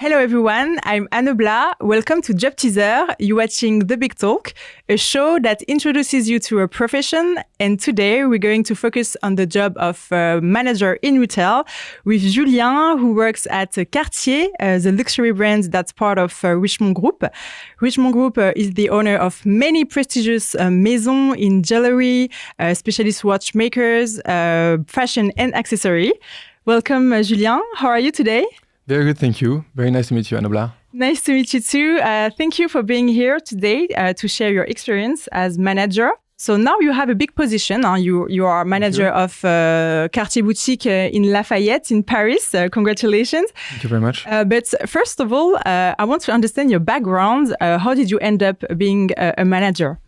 Hello everyone, I'm Anne Blas. Welcome to Job Teaser. You're watching The Big Talk, a show that introduces you to a profession. And today we're going to focus on the job of manager in retail with Julien, who works at Cartier, the luxury brand that's part of Richemont Group. Richemont Group is the owner of many prestigious maisons in jewelry, specialist watchmakers, fashion and accessory. Welcome, Julien. How are you today? Very good, thank you. Very nice to meet you, Anne Blas. Nice to meet you too. Thank you for being here today to share your experience as manager. So now you have a big position. You are manager of Cartier boutique in Lafayette in Paris. Congratulations. Thank you very much. But first of all, I want to understand your background. How did you end up being a manager?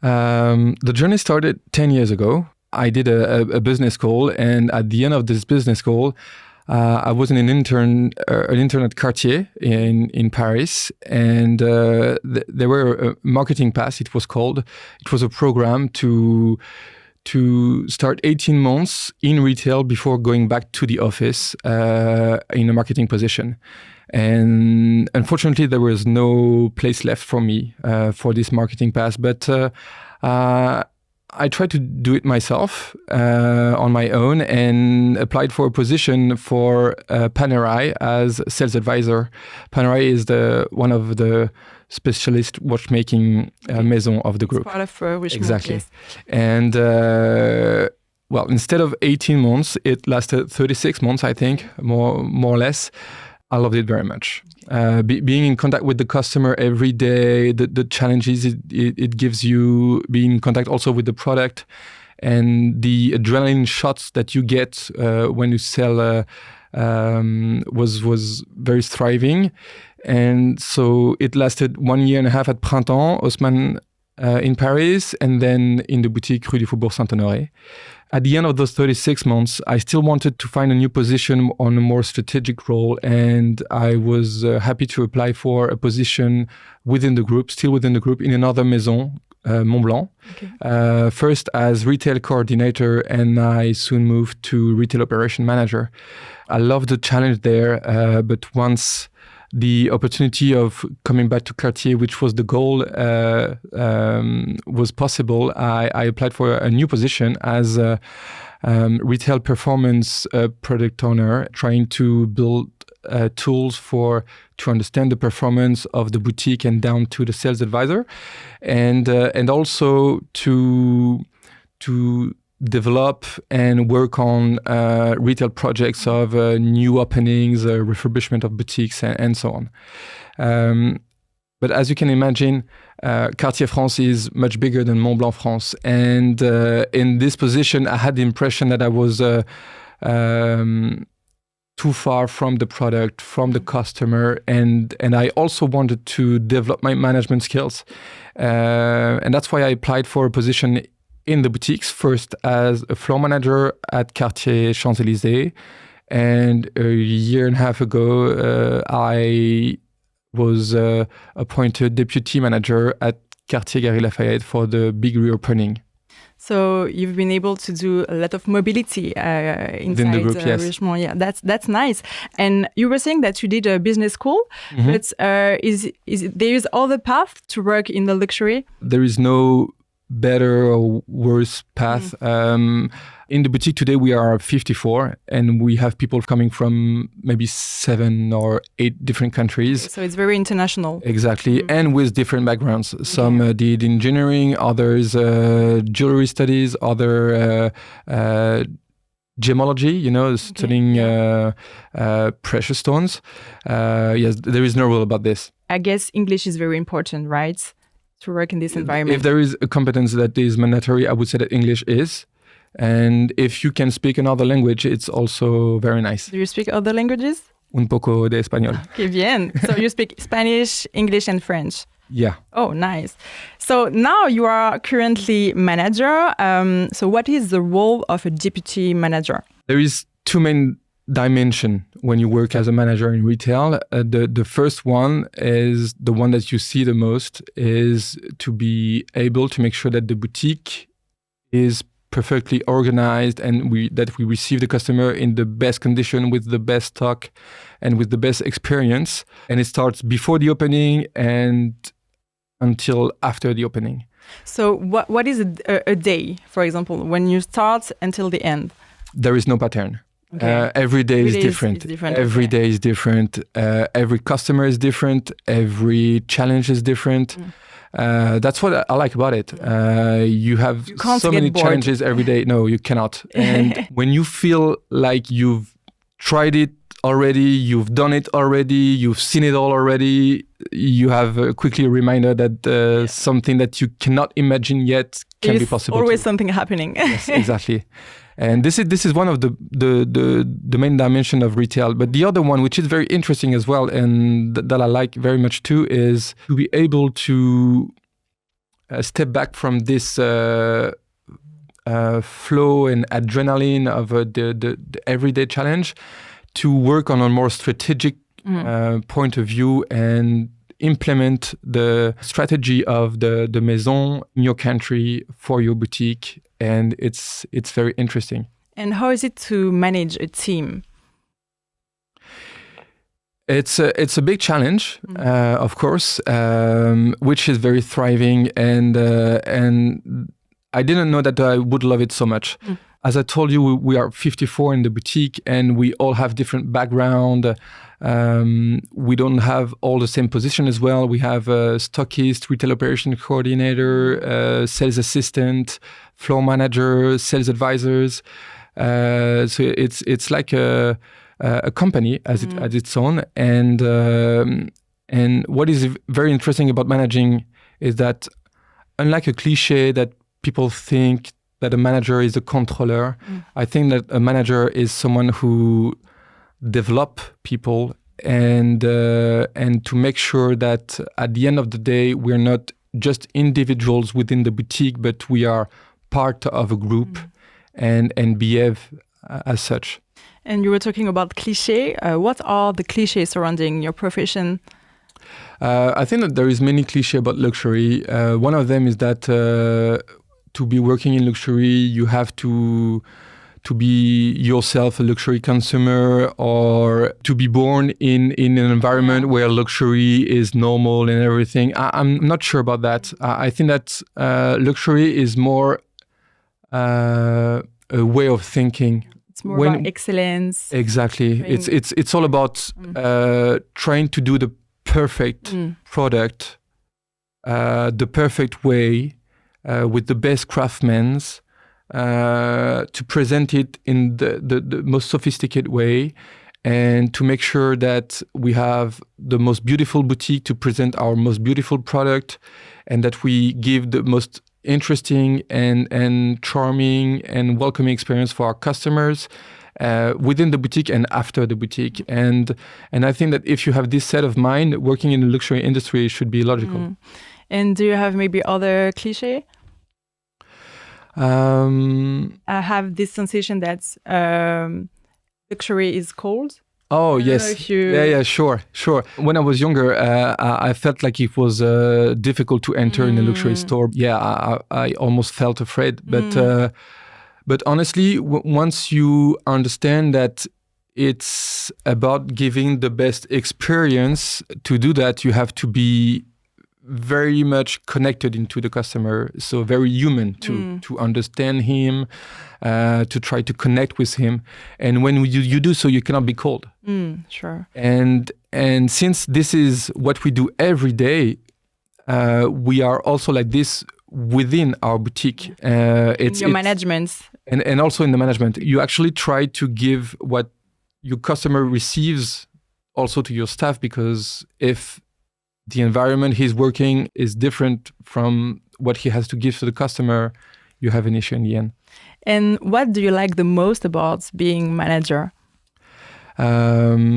The journey started 10 years ago. I did a business school, and at the end of this business school, I was an intern at Cartier in Paris, and there were a marketing pass. It was called. It was a program to start 18 months in retail before going back to the office in a marketing position. And unfortunately, there was no place left for me for this marketing pass, but I tried to do it myself on my own and applied for a position for Panerai as sales advisor. Panerai is one of the specialist watchmaking maison of the group. It's part of Richemont. Exactly. Yes. And well, instead of 18 months, it lasted 36 months, I think, more or less. I loved it very much. Being in contact with the customer every day, the challenges it gives you, being in contact also with the product, and the adrenaline shots that you get when you sell was very thriving. And so it lasted 1 year and a half at Printemps, Haussmann in Paris, and then in the boutique Rue du Faubourg Saint-Honoré. At the end of those 36 months, I still wanted to find a new position on a more strategic role, and I was happy to apply for a position within the group, still within the group, in another maison, Montblanc. Okay. First as retail coordinator, and I soon moved to retail operation manager. I loved the challenge there, but once the opportunity of coming back to Cartier, which was the goal, was possible, I applied for a new position as a retail performance product owner, trying to build tools to understand the performance of the boutique and down to the sales advisor, and also to develop and work on retail projects of new openings, refurbishment of boutiques, and so on. But as you can imagine, Cartier France is much bigger than Montblanc France. And in this position, I had the impression that I was too far from the product, from the customer, and I also wanted to develop my management skills. And that's why I applied for a position in the boutiques, first as a floor manager at Cartier Champs-Élysées. And a year and a half ago, I was appointed deputy manager at Cartier Galeries Lafayette for the big reopening. So you've been able to do a lot of mobility inside the group, yes. Richemont. Yeah, that's nice. And you were saying that you did a business school, but there is other path to work in the luxury? There is no better or worse path. In the boutique today, we are 54, and we have people coming from maybe 7 or 8 different countries. So it's very international. Exactly, and with different backgrounds. Some did engineering, others jewelry studies, other gemology, studying precious stones. Yes, there is no rule about this. I guess English is very important, right? To work in this environment. If there is a competence that is mandatory, I would say that English is. And if you can speak another language, it's also very nice. Do you speak other languages? Un poco de español. Que bien. So you speak Spanish, English, and French. Yeah. Oh, nice. So now you are currently manager. So what is the role of a deputy manager? There is 2 main dimensions when you work as a manager in retail. The first one is the one that you see the most, is to be able to make sure that the boutique is perfectly organized, and that we receive the customer in the best condition with the best stock and with the best experience. And it starts before the opening and until after the opening. So what is a day, for example, when you start until the end? There is no pattern. Okay. Every day is different. Every day is different. Every customer is different. Every challenge is different. That's what I like about it. You have so many challenges every day. No, you cannot. And when you feel like you've tried it already, you've done it already, you've seen it all already, you have quickly a reminder that something that you cannot imagine yet can be possible. Always something happening. Yes, exactly. And this is one of the main dimension of retail. But the other one, which is very interesting as well, and that I like very much too, is to be able to step back from this flow and adrenaline of the everyday challenge to work on a more strategic point of view and implement the strategy of the maison in your country for your boutique. And it's very interesting. And how is it to manage a team? It's a big challenge, of course, which is very thriving, and I didn't know that I would love it so much. As I told you, we are 54 in the boutique, and we all have different background. We don't have all the same position as well. We have a stockist, retail operation coordinator, sales assistant, floor manager, sales advisors. So it's like a company as its own. And what is very interesting about managing is that, unlike a cliche that people think that a manager is a controller, I think that a manager is someone who develop people and to make sure that at the end of the day we're not just individuals within the boutique, but we are part of a group and behave as such. And you were talking about cliché. What are the clichés surrounding your profession? I think that there is many clichés about luxury. One of them is that to be working in luxury, you have to be yourself a luxury consumer, or to be born in an environment where luxury is normal and everything. I'm not sure about that. I think that luxury is more a way of thinking. It's more about excellence. Exactly. It's all about trying to do the perfect product, the perfect way, with the best craftsmen, to present it in the most sophisticated way, and to make sure that we have the most beautiful boutique to present our most beautiful product, and that we give the most interesting and charming and welcoming experience for our customers within the boutique and after the boutique. And I think that if you have this set of mind, working in the luxury industry should be logical. And do you have maybe other cliché? I have this sensation that luxury is cold. Oh, yes. Yeah, sure. When I was younger, I felt like it was difficult to enter in a luxury store. Yeah, I almost felt afraid. But honestly, once you understand that it's about giving the best experience, to do that, you have to be very much connected into the customer, so very human to understand him, to try to connect with him. And when you do so, you cannot be cold. Sure. And since this is what we do every day, we are also like this within our boutique. It's your management. And also in the management, you actually try to give what your customer receives also to your staff, because if the environment he's working is different from what he has to give to the customer, you have an issue in the end. And what do you like the most about being manager? I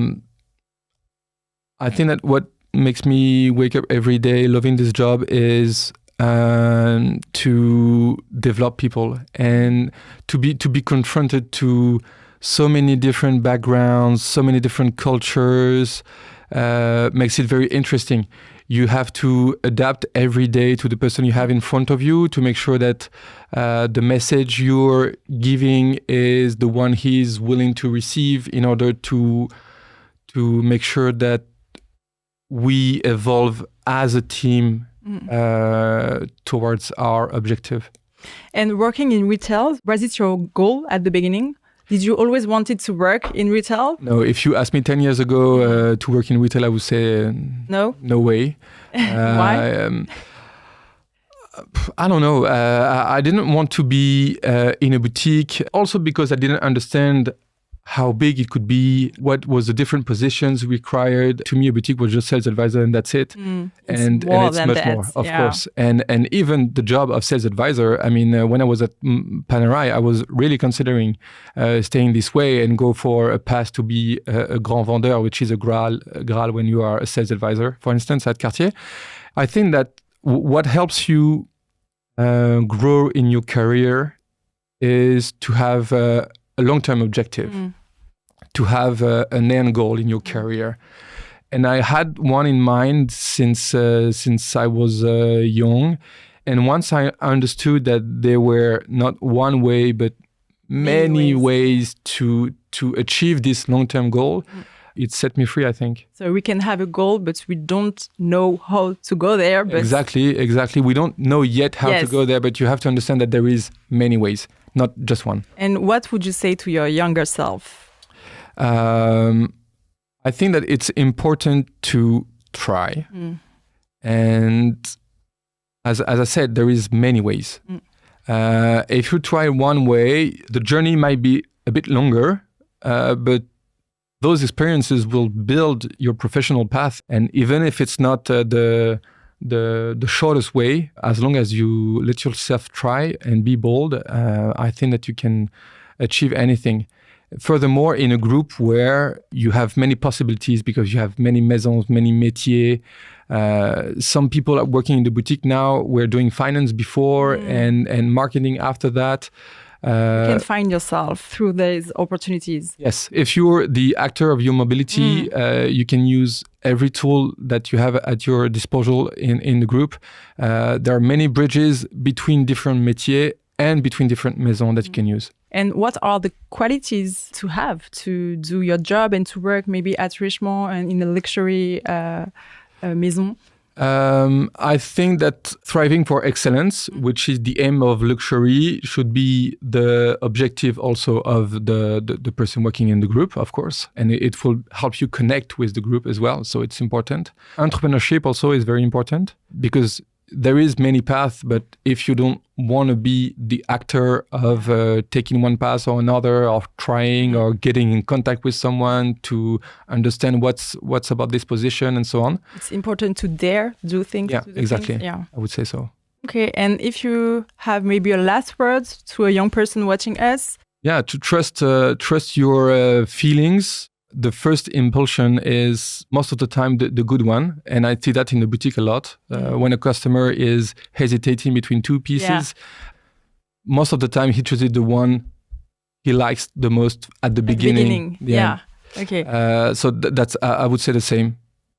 think that what makes me wake up every day loving this job is to develop people and to be confronted to so many different backgrounds, so many different cultures. Makes it very interesting. You have to adapt every day to the person you have in front of you to make sure that the message you're giving is the one he's willing to receive in order to make sure that we evolve as a team towards our objective. And working in retail, was it your goal at the beginning? Did you always wanted to work in retail? No, if you asked me 10 years ago to work in retail, I would say no way. Why? I don't know. I didn't want to be in a boutique. Also because I didn't understand how big it could be, what was the different positions required. To me, a boutique was just sales advisor and that's it. And it's much more, of course. And even the job of sales advisor, I mean, when I was at Panerai, I was really considering staying this way and go for a path to be a grand vendeur, which is a Graal when you are a sales advisor, for instance, at Cartier. I think that what helps you grow in your career is to have a long-term objective, to have an end goal in your career. And I had one in mind since I was young. And once I understood that there were not one way, but many ways to achieve this long-term goal, it set me free, I think. So we can have a goal, but we don't know how to go there. But Exactly. We don't know yet how to go there, but you have to understand that there is many ways, not just one. And what would you say to your younger self? I think that it's important to try. And as I said, there is many ways. If you try one way, the journey might be a bit longer, but those experiences will build your professional path. And even if it's not the shortest way, as long as you let yourself try and be bold, I think that you can achieve anything. Furthermore, in a group where you have many possibilities because you have many maisons, many métiers. Some people are working in the boutique now. We're doing finance before and marketing after that. You can find yourself through these opportunities. Yes. If you're the actor of your mobility, you can use every tool that you have at your disposal in the group. There are many bridges between different métiers and between different maisons that you can use. And what are the qualities to have to do your job and to work maybe at Richemont and in a luxury maison? I think that thriving for excellence, which is the aim of luxury, should be the objective also of the person working in the group, of course. And it will help you connect with the group as well. So it's important. Entrepreneurship also is very important because there is many paths, but if you don't want to be the actor of taking one path or another, or trying or getting in contact with someone to understand what's about this position and so on. It's important to dare do things. Yeah, exactly. Yeah, I would say so. Okay, and if you have maybe a last word to a young person watching us? Yeah, to trust your feelings. The first impulsion is most of the time the good one. And I see that in the boutique a lot. When a customer is hesitating between two pieces, most of the time he chooses the one he likes the most at the beginning. Yeah. Okay. So that's, I would say the same.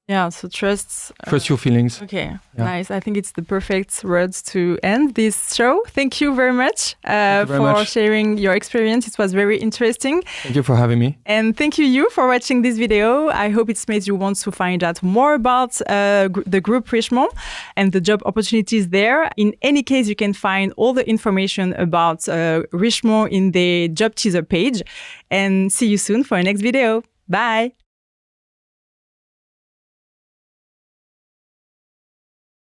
Yeah, so trust your feelings. Okay, nice. I think it's the perfect words to end this show. Thank you very much for sharing your experience. It was very interesting. Thank you for having me. And thank you for watching this video. I hope it's made you want to find out more about the group Richemont and the job opportunities there. In any case, you can find all the information about Richemont in the job teaser page. And see you soon for our next video. Bye.